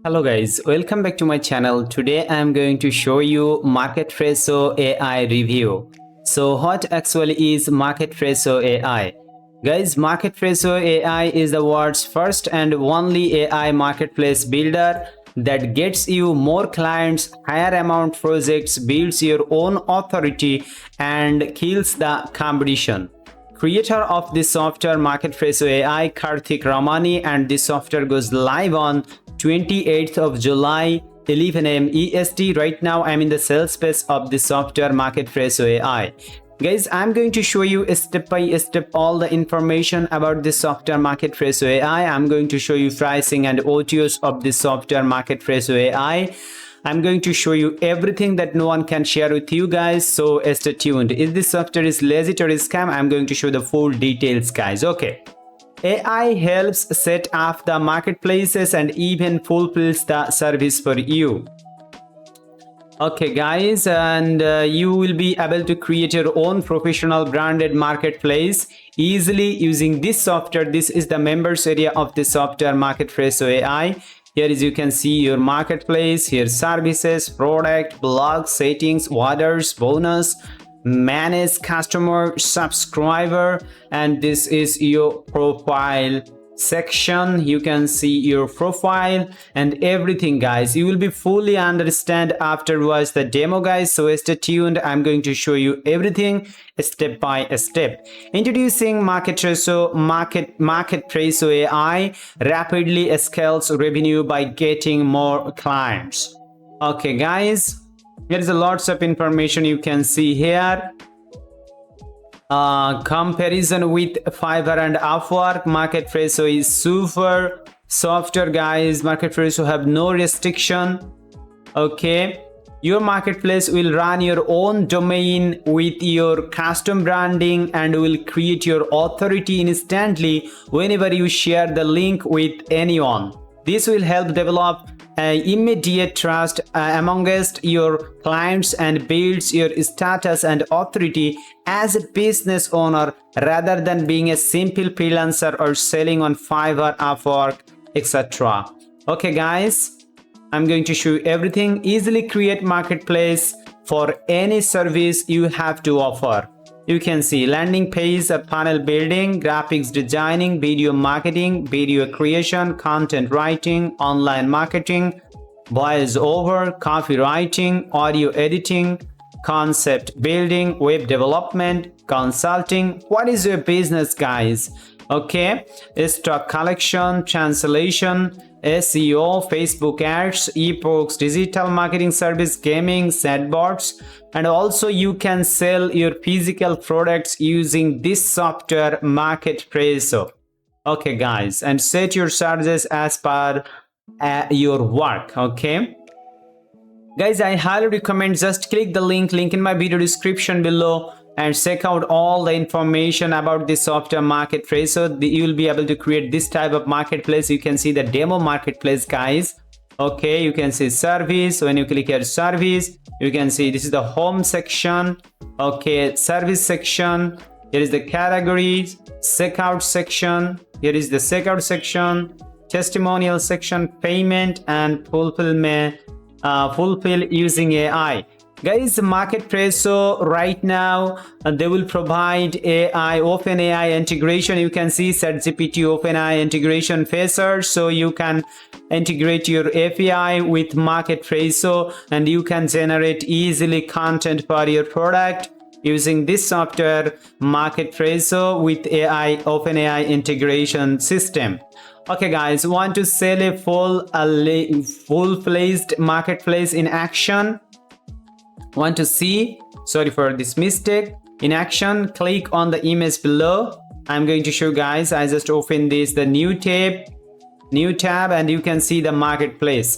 Hello guys, welcome back to my channel. Today I am going to show you MarketPresso AI review. So what actually is MarketPresso AI? Guys, MarketPresso AI is the world's first and only AI marketplace builder that gets you more clients, higher amount projects, builds your own authority and kills the competition. Creator of this software, MarketPresso AI, Karthik Ramani, and this software goes live on 28th of July, 11 am EST. Right now, I'm in the sales page of this software, MarketPresso AI. Guys, I'm going to show you step by step all the information about this software, MarketPresso AI. I'm going to show you pricing and OTOs of this software, MarketPresso AI. I'm going to show you everything that no one can share with you guys, so stay tuned. If this software is legit or is scam, I'm going to show the full details, guys. Okay. AI helps set up the marketplaces and even fulfills the service for you. Okay guys, and you will be able to create your own professional branded marketplace easily using this software. This is the members area of the software, MarketPresso AI. Here is you can see your marketplace, here services, product, blog, settings, orders, bonus, manage customer, subscriber, and this is your profile section. You can see your profile and everything, guys. You will be fully understand afterwards the demo, guys, so stay tuned. I'm going to show you everything step by step. Introducing MarketPresso AI rapidly scales revenue by getting more clients. Okay guys, there is a lots of information you can see here. Comparison with Fiverr and Upwork, MarketPresso is super software, guys. MarketPresso have no restriction. Okay, your marketplace will run your own domain with your custom branding and will create your authority instantly whenever you share the link with anyone. This will help develop immediate trust amongst your clients and builds your status and authority as a business owner rather than being a simple freelancer or selling on Fiverr, Upwork, etc. Okay guys, I'm going to show you everything. Easily create marketplace for any service you have to offer. You can see landing page, panel building, graphics designing, video marketing, video creation, content writing, online marketing, voice over, copywriting, audio editing, concept building, web development, consulting. What is your business, guys? Okay, stock collection, translation, SEO, Facebook ads, ebooks, digital marketing service, gaming, chatbots, and also you can sell your physical products using this software, MarketPresso. Okay guys, and set your charges as per your work. Okay guys, I highly recommend just click the link in my video description below and check out all the information about this software, MarketPresso. You will be able to create this type of marketplace. You can see the demo marketplace, guys. Okay, you can see service. When you click here service, you can see this is the home section. Okay, service section. Here is the categories, checkout section. Here is the checkout section, testimonial section, payment and fulfillment. Fulfill using AI. Guys, MarketPresso right now they will provide AI OpenAI integration. You can see ChatGPT OpenAI integration feature, so you can integrate your API with MarketPresso and you can generate easily content for your product using this software, MarketPresso, with AI OpenAI integration system. Okay guys, want to sell a full-fledged marketplace in action? Want to see, sorry for this mistake, in action? Click on the image below. I'm going to show guys. I just open the new tab and you can see the marketplace.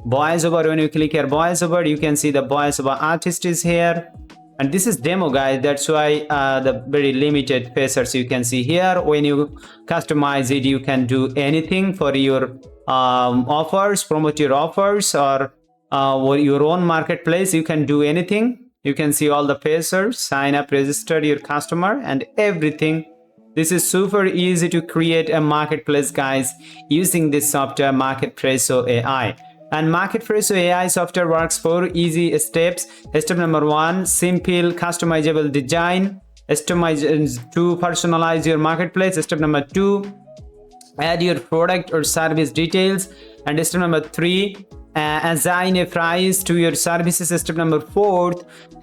Voiceover, when you click here voiceover, you can see the voiceover artist is here. And this is demo, guys. That's why the very limited features you can see here. When you customize it, you can do anything for your offers, promote your offers, or your own marketplace. You can do anything. You can see all the features, sign up, register your customer, and everything. This is super easy to create a marketplace, guys, using this software, MarketPresso AI. And MarketPresso AI software works for easy steps. Step number 1, simple customizable design. Step number 2, personalize your marketplace. Step number 2, add your product or service details. And step number 3, assign a price to your services. Step number 4,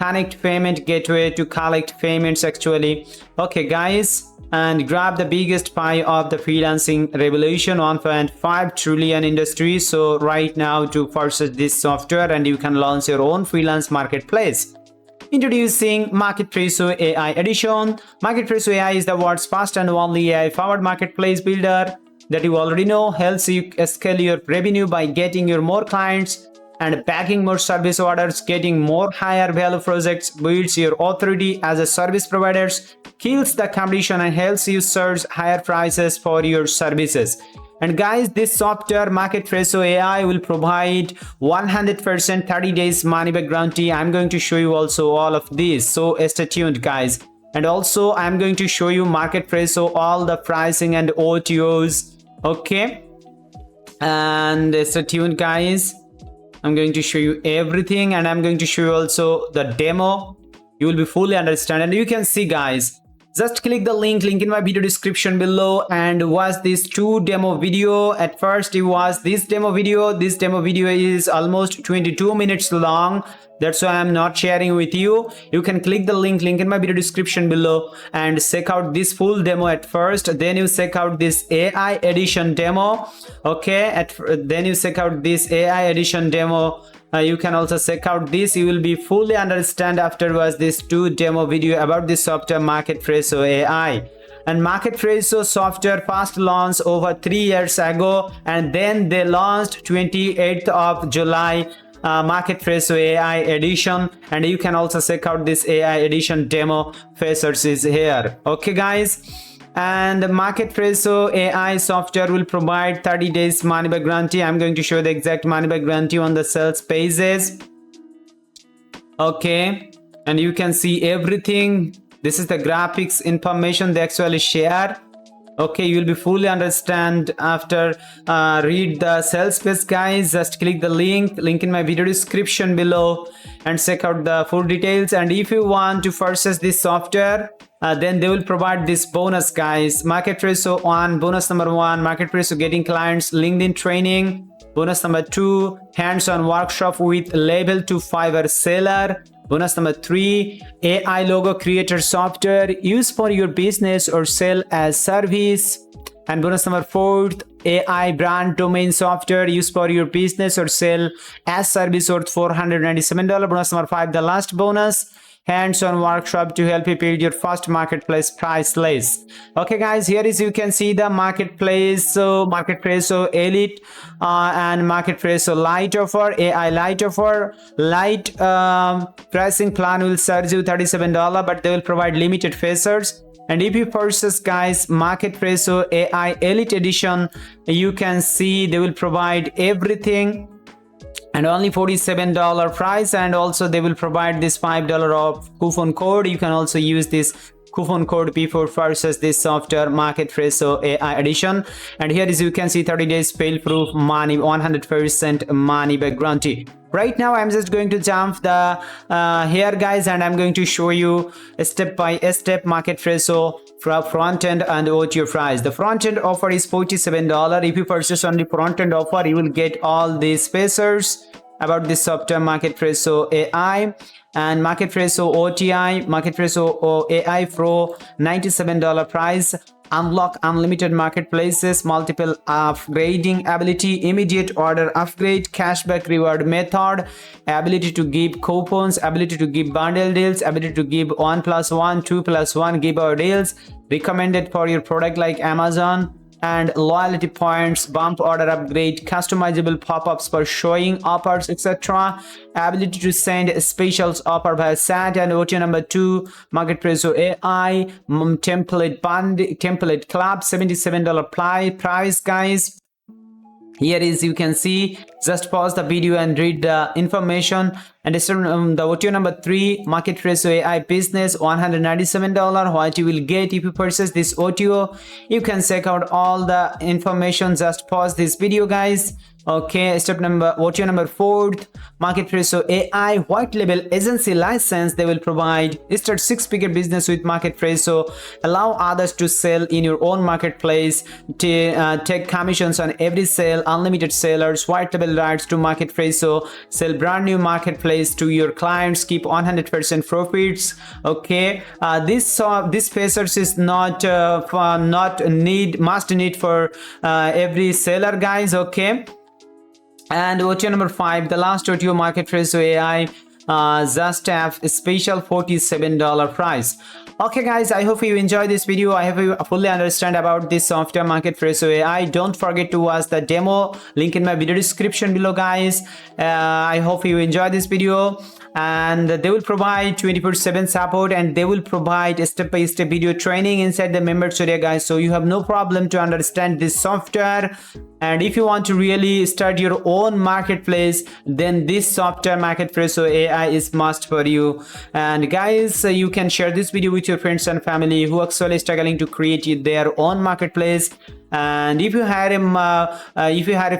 connect payment gateway to collect payments actually. Okay guys, and grab the biggest pie of the freelancing revolution, 1.5 trillion industry. So right now to purchase this software and you can launch your own freelance marketplace. Introducing MarketPresso AI Edition. MarketPresso AI is the world's first and only AI-powered marketplace builder that you already know, helps you scale your revenue by getting your more clients and bagging more service orders, getting more higher value projects, builds your authority as a service provider, kills the competition and helps you charge higher prices for your services. And guys, this software MarketPresso AI will provide 100% 30 days money back guarantee. I'm going to show you also all of this, so stay tuned guys. And also I'm going to show you MarketPresso, all the pricing and OTOs. Okay, and stay tuned guys. I'm going to show you everything and I'm going to show you also the demo. You will be fully understand, and you can see guys, just click the link in my video description below and watch this 2 demo video. At first you watch this demo video. This demo video is almost 22 minutes long. That's why I'm not sharing with you. You can click the link in my video description below and check out this full demo at first. Then you check out this AI edition demo. Okay, then you check out this AI edition demo. You can also check out this. You will be fully understand afterwards this 2 demo video about this software MarketPresso AI. And MarketPresso software first launched over 3 years ago, and then they launched 28th of July MarketPresso AI edition. And you can also check out this AI edition demo features is here. Okay guys, and the MarketPresso AI software will provide 30 days money back guarantee. I'm going to show the exact money back guarantee on the sales pages. Okay, and you can see everything. This is the graphics information they actually share. Okay, you will be fully understand after read the sales page guys. Just click the link in my video description below and check out the full details. And if you want to purchase this software, then they will provide this bonus guys. MarketPresso bonus number 1, MarketPresso getting clients LinkedIn training. Bonus number 2, hands-on workshop with level 2 Fiverr seller. Bonus number 3, AI logo creator software used for your business or sell as service. And bonus number 4, AI brand domain software used for your business or sell as service worth $497. Bonus number 5, the last bonus, hands-on workshop to help you build your first marketplace price list. Okay guys, here is you can see the marketplace. So MarketPresso Elite and MarketPresso Lite offer, AI Lite offer. Lite pricing plan will charge you $37, but they will provide limited features. And if you purchase guys MarketPresso AI Elite Edition, you can see they will provide everything and only $47 price. And also they will provide this $5 off coupon code. You can also use this coupon code before purchase this software MarketPresso AI edition. And here is you can see 30 days fail proof money, 100% money back guarantee. Right now I'm just going to jump the here guys, and I'm going to show you step by step MarketPresso front end and OTO price. The front end offer is $47. If you purchase only front end offer, you will get all these features about this software MarketPresso AI. And MarketPresso OTI, MarketPresso AI Pro, $97 price. Unlock unlimited marketplaces, multiple upgrading ability, immediate order upgrade, cashback reward method, ability to give coupons, ability to give bundle deals, ability to give 1+1, 2+1 giveaway deals, recommended for your product like Amazon, and loyalty points, bump order upgrade, customizable pop-ups for showing offers, etc. Ability to send specials offer via chat. And OTO number 2, MarketPresso AI template club, $77 price guys. Here is you can see, just pause the video and read the information. And this the OTO number 3, MarketPresso AI business, $197. What you will get if you purchase this OTO, you can check out all the information. Just pause this video guys. Okay, watch your number 4th, MarketPresso AI white label agency license. They will provide start 6-figure business with MarketPresso, allow others to sell in your own marketplace, take commissions on every sale, unlimited sellers, white label rights to MarketPresso, sell brand new marketplace to your clients, keep 100% profits. Okay, this features is not must need for every seller, guys. Okay. And watch your number 5, the last audio MarketPresso AI just have a special $47 price. Okay guys, I hope you enjoy this video. I hope you fully understand about this software MarketPresso AI. Don't forget to watch the demo link in my video description below, guys. I hope you enjoy this video, and they will provide 24/7 support, and they will provide a step-by-step video training inside the members area, guys, so you have no problem to understand this software. And if you want to really start your own marketplace, then this software MarketPresso AI is must for you. And guys, you can share this video with your friends and family who are actually struggling to create their own marketplace. And if you had a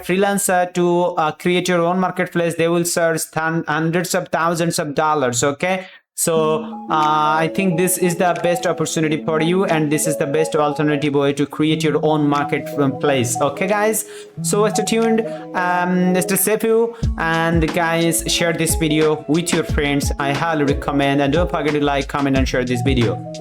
freelancer to create your own marketplace, they will search hundreds of thousands of dollars. Okay, so I think this is the best opportunity for you, and this is the best alternative way to create your own marketplace. Okay guys, so stay tuned, stay safe, and guys, share this video with your friends. I highly recommend, and don't forget to like, comment, and share this video.